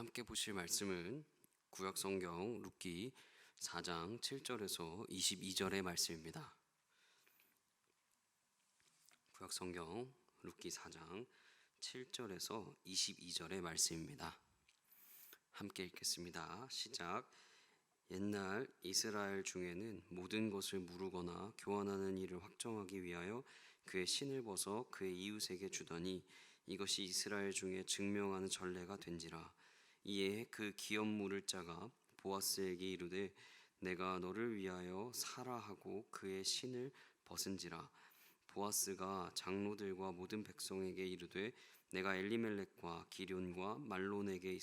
함께 보실 말씀은 구약성경 룻기 4장 7절에서 22절의 말씀입니다. 구약성경 룻기 4장 7절에서 22절의 말씀입니다. 함께 읽겠습니다. 시작. 옛날 이스라엘 중에는 모든 것을 무르거나 교환하는 일을 확정하기 위하여 그의 신을 벗어 그의 이웃에게 주더니 이것이 이스라엘 중에 증명하는 전례가 된지라. 이에 그 기업 물을 자가 보아스에게 이르되 내가 너를 위하여 사라 하고 그의 신을 벗은지라. 보아스가 장로들과 모든 백성에게 이르되 내가 엘리멜렉과 기럨과 말론에게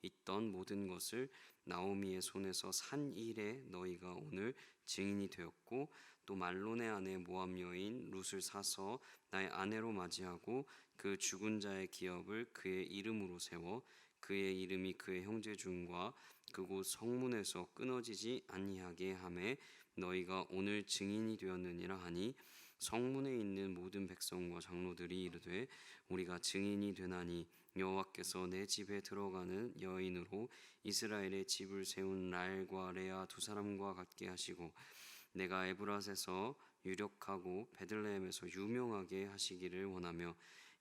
있던 모든 것을 나오미의 손에서 산 일에 너희가 오늘 증인이 되었고 또 말론의 아내 모압 여인 룻을 사서 나의 아내로 맞이하고 그 죽은 자의 기업을 그의 이름으로 세워 그의 이름이 그의 형제 중과 그곳 성문에서 끊어지지 아니하게 하매 너희가 오늘 증인이 되었느니라 하니 성문에 있는 모든 백성과 장로들이 이르되 우리가 증인이 되나니 여호와께서 내 집에 들어가는 여인으로 이스라엘의 집을 세운 라엘과 레아 두 사람과 같게 하시고 내가 에브랏에서 유력하고 베들레헴에서 유명하게 하시기를 원하며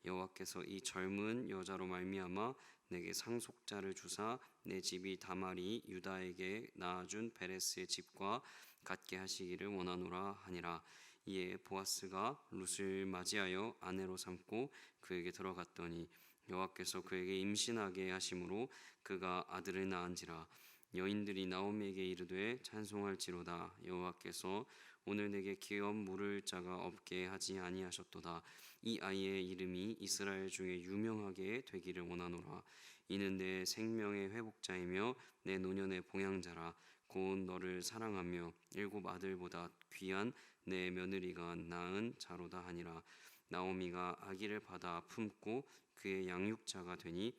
여호와께서 이 젊은 여자로 말미암아 내게 상속자를 주사 내 집이 다말이 유다에게 낳아준 베레스의 집과 같게 하시기를 원하노라 하니라. 이에 보아스가 룻을 맞이하여 아내로 삼고 그에게 들어갔더니 여호와께서 그에게 임신하게 하심으로 그가 아들을 낳은지라. 여인들이 나오미에게 이르되 찬송할지로다. 여호와께서 오늘 내게 기업 물을 자가 없게 하지 아니하셨도다. 이 아이의 이름이 이스라엘 중에 유명하게 되기를 원하노라. 이는 내 생명의 회복자이며 내 노년의 봉양자라. 곧 너를 사랑하며 일곱 아들보다 귀한 내 며느리가 낳은 자로다 하니라. 나오미가 아기를 받아 품고 그의 양육자가 되니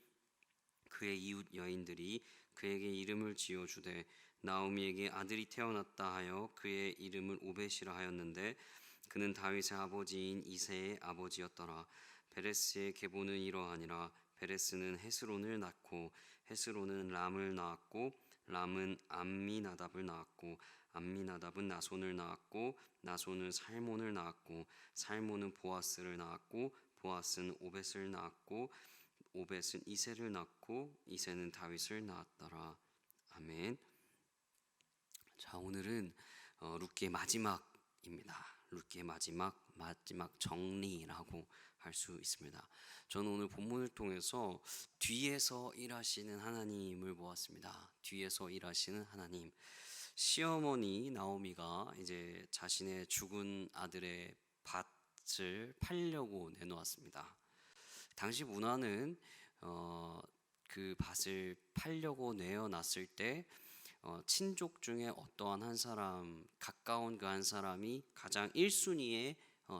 그의 이웃 여인들이 그에게 이름을 지어주되 나오미에게 아들이 태어났다 하여 그의 이름을 오벳이라 하였는데 그는 다윗의 아버지인 이새의 아버지였더라. 베레스의 계보는 이러하니라. 베레스는 헤스론을 낳고 헤스론은 람을 낳았고 람은 암미나답을 낳았고 암미나답은 나손을 낳았고 나손은 살몬을 낳았고 살몬은 보아스를 낳았고 보아스는 오벳을 낳았고 오벳은 이새를 낳고 이새는 다윗을 낳았더라. 아멘. 자, 오늘은 룻기의 마지막입니다. 룻기의 마지막 정리라고 할 수 있습니다. 저는 오늘 본문을 통해서 뒤에서 일하시는 하나님을 보았습니다. 뒤에서 일하시는 하나님. 시어머니 나오미가 이제 자신의 죽은 아들의 밭을 팔려고 내놓았습니다. 당시 문화는 그 밭을 팔려고 내어놨을 때 친족 중에 어떠한 한 사람, 가까운 그 한 사람이 가장 1순위에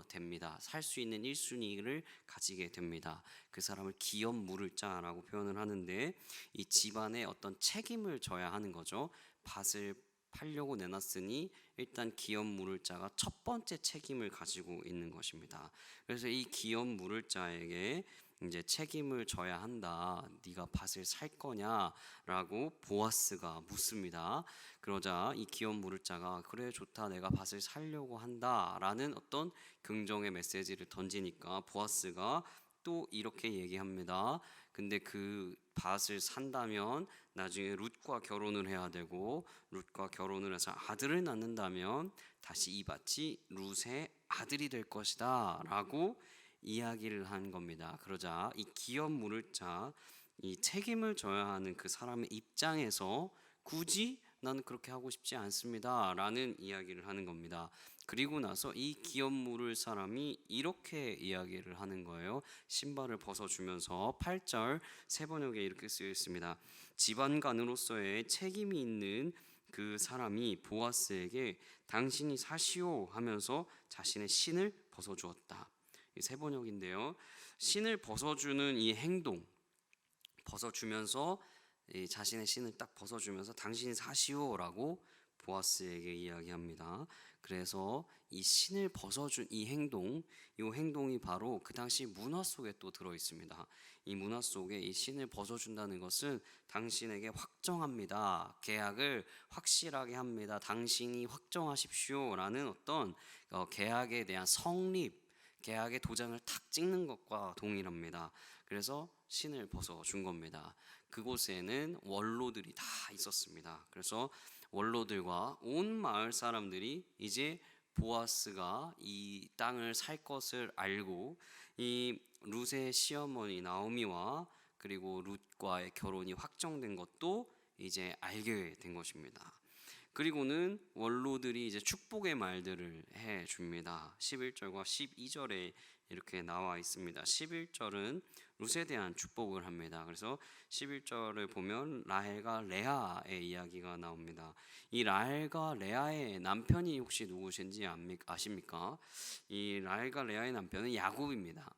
됩니다. 살 수 있는 1순위를 가지게 됩니다. 그 사람을 기업 물을 자라고 표현을 하는데 이 집안의 어떤 책임을 져야 하는 거죠. 밭을 팔려고 내놨으니 일단 기업 물을 자가 첫 번째 책임을 가지고 있는 것입니다. 그래서 이 기업 물을 자에게 이제 책임을 져야 한다. 네가 밭을 살 거냐라고 보아스가 묻습니다. 그러자 이 기업 물을 자가 그래 좋다. 내가 밭을 살려고 한다라는 어떤 긍정의 메시지를 던지니까 보아스가 또 이렇게 얘기합니다. 근데 그 밭을 산다면 나중에 룻과 결혼을 해야 되고 룻과 결혼을 해서 아들을 낳는다면 다시 이 밭이 룻의 아들이 될 것이다 라고 이야기를 한 겁니다. 그러자 이 기업 물을 자, 이 책임을 져야 하는 그 사람의 입장에서 굳이 나는 그렇게 하고 싶지 않습니다 라는 이야기를 하는 겁니다. 그리고 나서 이 기업 물을 사람이 이렇게 이야기를 하는 거예요. 신발을 벗어주면서 8절 세 번역에 이렇게 쓰여 있습니다. 집안관으로서의 책임이 있는 그 사람이 보아스에게 당신이 사시오 하면서 자신의 신을 벗어주었다. 세 번역인데요. 신을 벗어주는 이 행동, 벗어주면서 자신의 신을 딱 벗어주면서 당신이 사시오라고 보아스에게 이야기합니다. 그래서 이 신을 벗어준 이 행동이 바로 그 당시 문화 속에 또 들어 있습니다. 이 문화 속에 이 신을 벗어준다는 것은 당신에게 확정합니다. 계약을 확실하게 합니다. 당신이 확정하십시오라는 어떤 계약에 대한 성립, 계약의 도장을 탁 찍는 것과 동일합니다. 그래서 신을 벗어준 겁니다. 그곳에는 원로들이 다 있었습니다. 그래서 원로들과 온 마을 사람들이 이제 보아스가 이 땅을 살 것을 알고 이 룻의 시어머니 나오미와 그리고 룻과의 결혼이 확정된 것도 이제 알게 된 것입니다. 그리고는 원로들이 이제 축복의 말들을 해 줍니다. 11절과 12절에 이렇게 나와 있습니다. 11절은 룻에 대한 축복을 합니다. 그래서 11절을 보면 라헬과 레아의 이야기가 나옵니다. 이 라헬과 레아의 남편이 혹시 누구신지 아십니까? 이 라헬과 레아의 남편은 야곱입니다.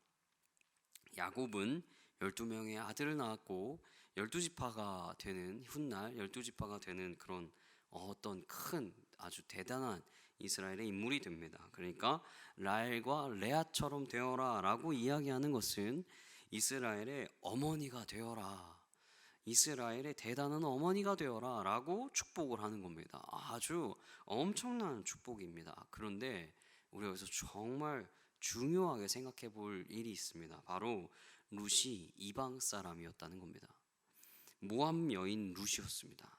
야곱은 12명의 아들을 낳았고 12지파가 되는 훗날 12지파가 되는 그런 어떤 큰 아주 대단한 이스라엘의 인물이 됩니다. 그러니까 라헬과 레아처럼 되어라 라고 이야기하는 것은 이스라엘의 어머니가 되어라, 이스라엘의 대단한 어머니가 되어라 라고 축복을 하는 겁니다. 아주 엄청난 축복입니다. 그런데 우리가 여기서 정말 중요하게 생각해 볼 일이 있습니다. 바로 룻이 이방 사람이었다는 겁니다. 모압 여인 룻이었습니다.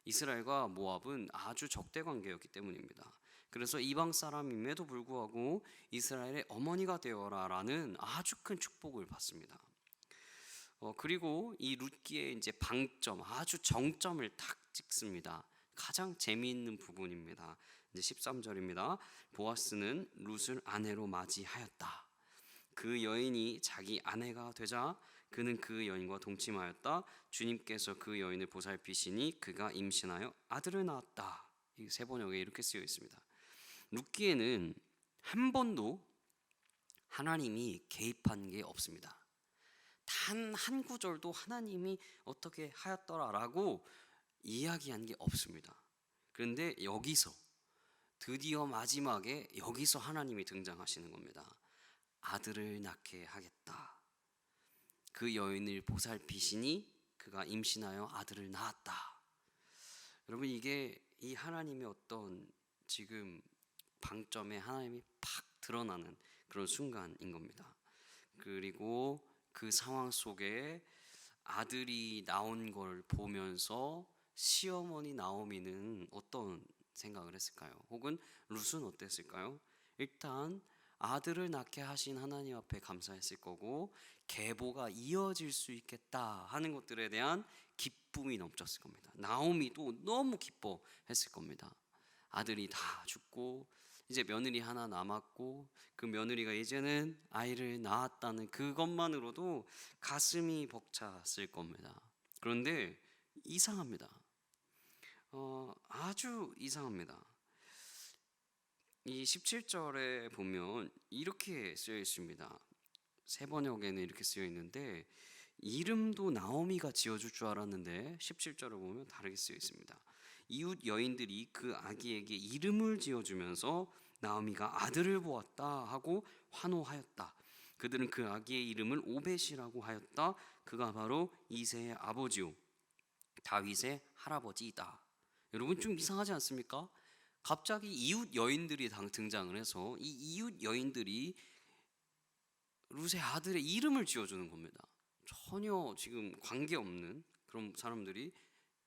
이스라엘과 모압은 아주 적대 관계였기 때문입니다. 그래서 이방 사람임에도 불구하고 이스라엘의 어머니가 되어라 라는 아주 큰 축복을 받습니다. 그리고 이 룻기의 이제 방점, 아주 정점을 탁 찍습니다. 가장 재미있는 부분입니다. 이제 13절입니다. 보아스는 룻을 아내로 맞이하였다. 그 여인이 자기 아내가 되자 그는 그 여인과 동침하였다. 주님께서 그 여인을 보살피시니 그가 임신하여 아들을 낳았다. 이 세 번역에 이렇게 쓰여 있습니다. 룻기에는 한 번도 하나님이 개입한 게 없습니다. 단 한 구절도 하나님이 어떻게 하였더라라고 이야기한 게 없습니다. 그런데 여기서 드디어 마지막에 여기서 하나님이 등장하시는 겁니다. 아들을 낳게 하겠다. 그 여인을 보살피시니 그가 임신하여 아들을 낳았다. 여러분, 이게 이 하나님의 어떤 지금 방점에 하나님이 팍 드러나는 그런 순간인 겁니다. 그리고 그 상황 속에 아들이 나온 걸 보면서 시어머니 나오미는 어떤 생각을 했을까요? 혹은 룻은 어땠을까요? 일단 아들을 낳게 하신 하나님 앞에 감사했을 거고, 계보가 이어질 수 있겠다 하는 것들에 대한 기쁨이 넘쳤을 겁니다. 나오미도 너무 기뻐했을 겁니다. 아들이 다 죽고 이제 며느리 하나 남았고, 그 며느리가 이제는 아이를 낳았다는 그것만으로도 가슴이 벅찼을 겁니다. 그런데 이상합니다. 아주 이상합니다. 이 17절에 보면 이렇게 쓰여 있습니다. 세 번역에는 이렇게 쓰여 있는데, 이름도 나오미가 지어줄 줄 알았는데 17절을 보면 다르게 쓰여 있습니다. 이웃 여인들이 그 아기에게 이름을 지어주면서 나오미가 아들을 보았다 하고 환호하였다. 그들은 그 아기의 이름을 오벳이라고 하였다. 그가 바로 이새의 아버지요 다윗의 할아버지이다. 여러분, 좀 이상하지 않습니까? 갑자기 이웃 여인들이 등장을 해서 이 이웃 여인들이 룻의 아들의 이름을 지어주는 겁니다. 전혀 지금 관계없는 그런 사람들이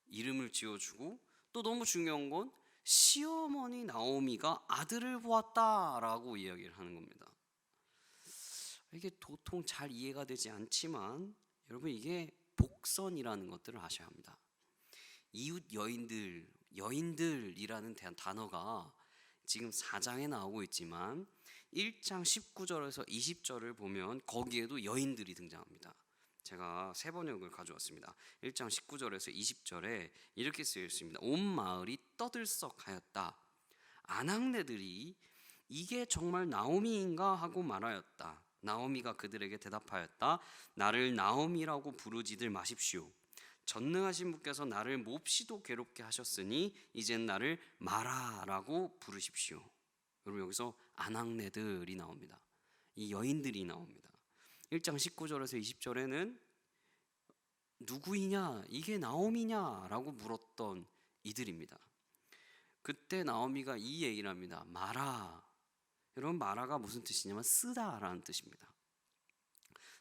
이름을 지어주고, 또 너무 중요한 건 시어머니 나오미가 아들을 보았다라고 이야기를 하는 겁니다. 이게 도통 잘 이해가 되지 않지만 여러분, 이게 복선이라는 것들을 아셔야 합니다. 이웃 여인들이라는 단어가 지금 4장에 나오고 있지만 1장 19절에서 20절을 보면 거기에도 여인들이 등장합니다. 제가 세 번역을 가져왔습니다. 1장 19절에서 20절에 이렇게 쓰여 있습니다. 온 마을이 떠들썩하였다. 아낙네들이 이게 정말 나오미인가 하고 말하였다. 나오미가 그들에게 대답하였다. 나를 나오미라고 부르지들 마십시오. 전능하신 분께서 나를 몹시도 괴롭게 하셨으니 이젠 나를 마라라고 부르십시오. 여러분 여기서 아낙네들이 나옵니다. 이 여인들이 나옵니다. 1장 19절에서 20절에는 누구이냐? 이게 나오미냐? 라고 물었던 이들입니다. 그때 나오미가 이 얘기를 합니다. 마라. 여러분 마라가 무슨 뜻이냐면 쓰다 라는 뜻입니다.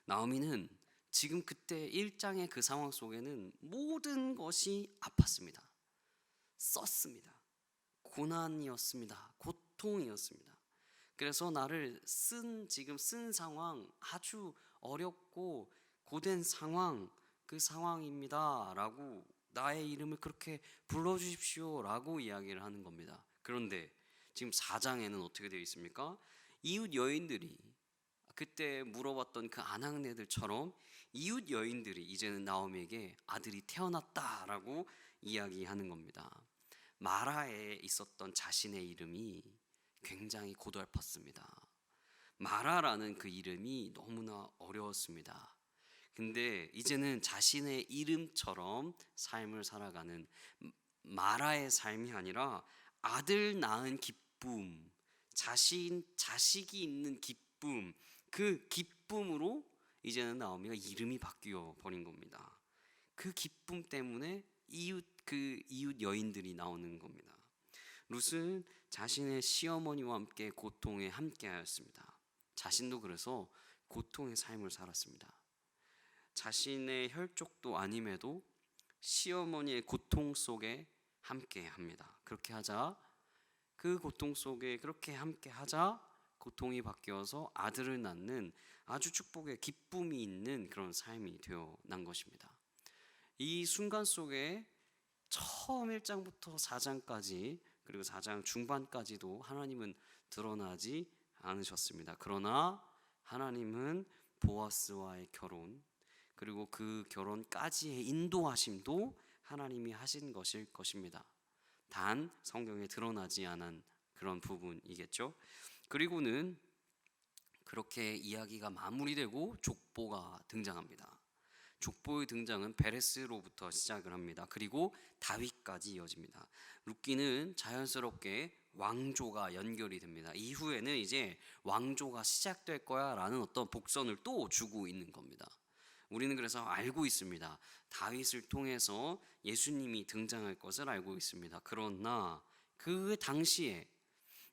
나오미는 지금 그때 1장의 그 상황 속에는 모든 것이 아팠습니다. 썼습니다. 고난이었습니다. 고통이었습니다. 그래서 나를 지금 쓴 상황, 아주 어렵고 고된 상황, 그 상황입니다 라고 나의 이름을 그렇게 불러주십시오 라고 이야기를 하는 겁니다. 그런데 지금 4장에는 어떻게 되어 있습니까? 이웃 여인들이 그때 물어봤던 그 아낙네들처럼 이웃 여인들이 이제는 나오미에게 아들이 태어났다라고 이야기하는 겁니다. 마라에 있었던 자신의 이름이 굉장히 고달팠습니다. 마라라는 그 이름이 너무나 어려웠습니다. 근데 이제는 자신의 이름처럼 삶을 살아가는 마라의 삶이 아니라 아들 낳은 기쁨, 자식이 있는 기쁨, 그 기쁨으로 이제는 나오미가 이름이 바뀌어 버린 겁니다. 그 기쁨 때문에 이웃 여인들이 나오는 겁니다. 룻은 자신의 시어머니와 함께 고통에 함께하였습니다. 자신도 그래서 고통의 삶을 살았습니다. 자신의 혈족도 아님에도 시어머니의 고통 속에 함께합니다. 그렇게 하자 그 고통 속에 그렇게 함께하자 고통이 바뀌어서 아들을 낳는 아주 축복의 기쁨이 있는 그런 삶이 되어난 것입니다. 이 순간 속에 처음 1장부터 4장까지 그리고 4장 중반까지도 하나님은 드러나지 않으셨습니다. 그러나 하나님은 보아스와의 결혼 그리고 그 결혼까지의 인도하심도 하나님이 하신 것일 것입니다. 단 성경에 드러나지 않은 그런 부분이겠죠. 그리고는 그렇게 이야기가 마무리되고 족보가 등장합니다. 족보의 등장은 베레스로부터 시작을 합니다. 그리고 다윗까지 이어집니다. 룻기는 자연스럽게 왕조가 연결이 됩니다. 이후에는 이제 왕조가 시작될 거야 라는 어떤 복선을 또 주고 있는 겁니다. 우리는 그래서 알고 있습니다. 다윗을 통해서 예수님이 등장할 것을 알고 있습니다. 그러나 그 당시에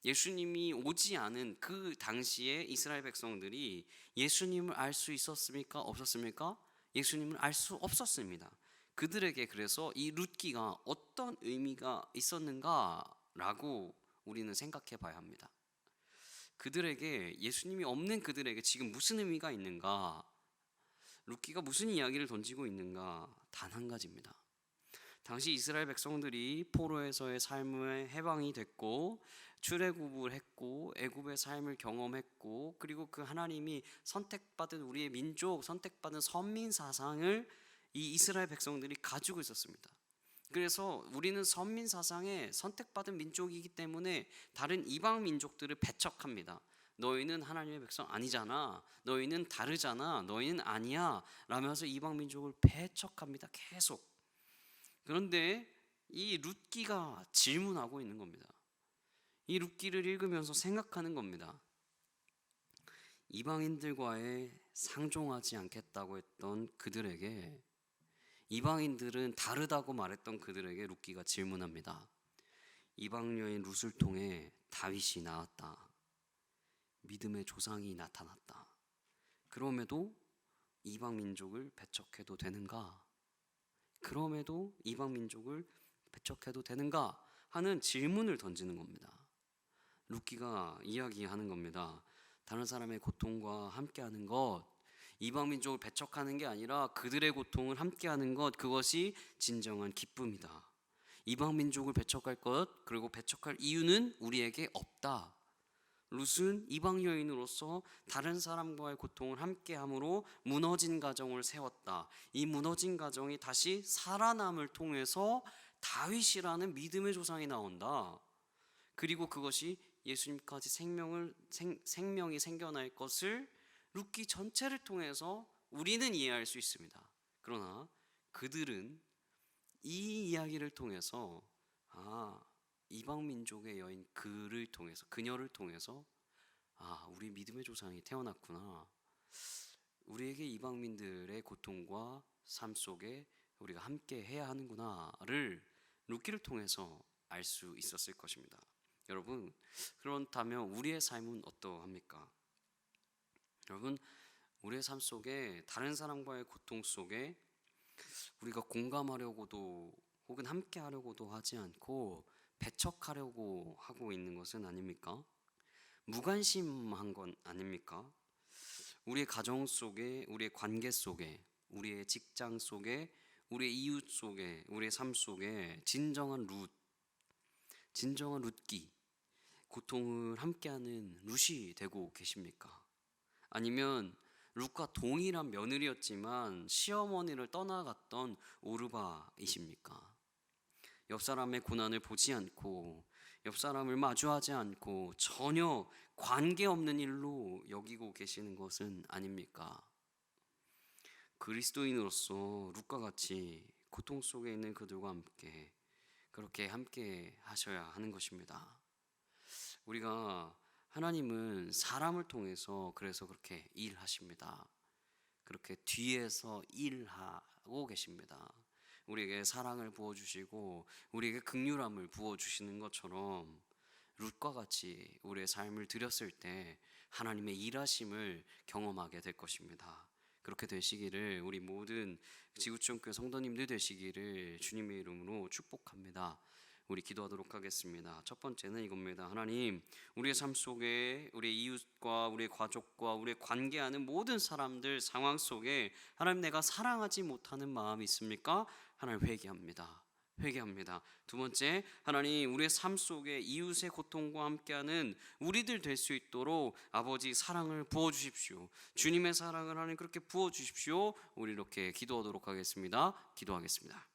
예수님이 오지 않은 그 당시에 이스라엘 백성들이 예수님을 알 수 있었습니까? 없었습니까? 예수님을 알 수 없었습니다. 그들에게 그래서 이 룻기가 어떤 의미가 있었는가라고 우리는 생각해 봐야 합니다. 그들에게 예수님이 없는 그들에게 지금 무슨 의미가 있는가? 룻기가 무슨 이야기를 던지고 있는가? 단 한 가지입니다. 당시 이스라엘 백성들이 포로에서의 삶에 해방이 됐고 출애굽을 했고 애굽의 삶을 경험했고 그리고 그 하나님이 선택받은 우리의 민족, 선택받은 선민 사상을 이 이스라엘 백성들이 가지고 있었습니다. 그래서 우리는 선민 사상에 선택받은 민족이기 때문에 다른 이방 민족들을 배척합니다. 너희는 하나님의 백성 아니잖아. 너희는 다르잖아. 너희는 아니야. 라면서 이방 민족을 배척합니다. 계속. 그런데 이 룻기가 질문하고 있는 겁니다. 이 룻기를 읽으면서 생각하는 겁니다. 이방인들과의 상종하지 않겠다고 했던 그들에게 이방인들은 다르다고 말했던 그들에게 룻기가 질문합니다. 이방 여인 룻을 통해 다윗이 나왔다. 믿음의 조상이 나타났다. 그럼에도 이방 민족을 배척해도 되는가? 그럼에도 이방 민족을 배척해도 되는가? 하는 질문을 던지는 겁니다. 룻기가 이야기하는 겁니다. 다른 사람의 고통과 함께하는 것, 이방 민족을 배척하는 게 아니라 그들의 고통을 함께하는 것, 그것이 진정한 기쁨이다. 이방 민족을 배척할 것, 그리고 배척할 이유는 우리에게 없다. 룻은 이방 여인으로서 다른 사람과의 고통을 함께함으로 무너진 가정을 세웠다. 이 무너진 가정이 다시 살아남을 통해서 다윗이라는 믿음의 조상이 나온다. 그리고 그것이 예수님까지 생명이 생겨날 것을 룻기 전체를 통해서 우리는 이해할 수 있습니다. 그러나 그들은 이 이야기를 통해서 이방 민족의 여인 그녀를 통해서 우리 믿음의 조상이 태어났구나. 우리에게 이방민들의 고통과 삶 속에 우리가 함께 해야 하는구나를 루키를 통해서 알 수 있었을 것입니다. 여러분, 그렇다면 우리의 삶은 어떠합니까? 여러분, 우리의 삶 속에 다른 사람과의 고통 속에 우리가 공감하려고도 혹은 함께 하려고도 하지 않고 배척하려고 하고 있는 것은 아닙니까? 무관심한 건 아닙니까? 우리의 가정 속에, 우리의 관계 속에, 우리의 직장 속에, 우리의 이웃 속에, 우리의 삶 속에 진정한 룻기, 고통을 함께하는 룻이 되고 계십니까? 아니면 룻과 동일한 며느리였지만 시어머니를 떠나갔던 오르바이십니까? 옆 사람의 고난을 보지 않고 옆 사람을 마주하지 않고 전혀 관계없는 일로 여기고 계시는 것은 아닙니까? 그리스도인으로서 룻과 같이 고통 속에 있는 그들과 함께 그렇게 함께 하셔야 하는 것입니다. 우리가 하나님은 사람을 통해서 그래서 그렇게 일하십니다. 그렇게 뒤에서 일하고 계십니다. 우리에게 사랑을 부어주시고 우리에게 긍휼함을 부어주시는 것처럼 룻과 같이 우리의 삶을 드렸을 때 하나님의 일하심을 경험하게 될 것입니다. 그렇게 되시기를 우리 모든 지구촌교회 성도님들 되시기를 주님의 이름으로 축복합니다. 우리 기도하도록 하겠습니다. 첫 번째는 이겁니다. 하나님, 우리의 삶 속에 우리의 이웃과 우리의 가족과 우리의 관계하는 모든 사람들 상황 속에 하나님, 내가 사랑하지 못하는 마음이 있습니까? 하나님, 회개합니다. 두 번째, 하나님, 우리의 삶 속에 이웃의 고통과 함께하는 우리들 될 수 있도록 아버지 사랑을 부어주십시오. 주님의 사랑을 하나님 그렇게 부어주십시오. 우리 이렇게 기도하도록 하겠습니다. 기도하겠습니다.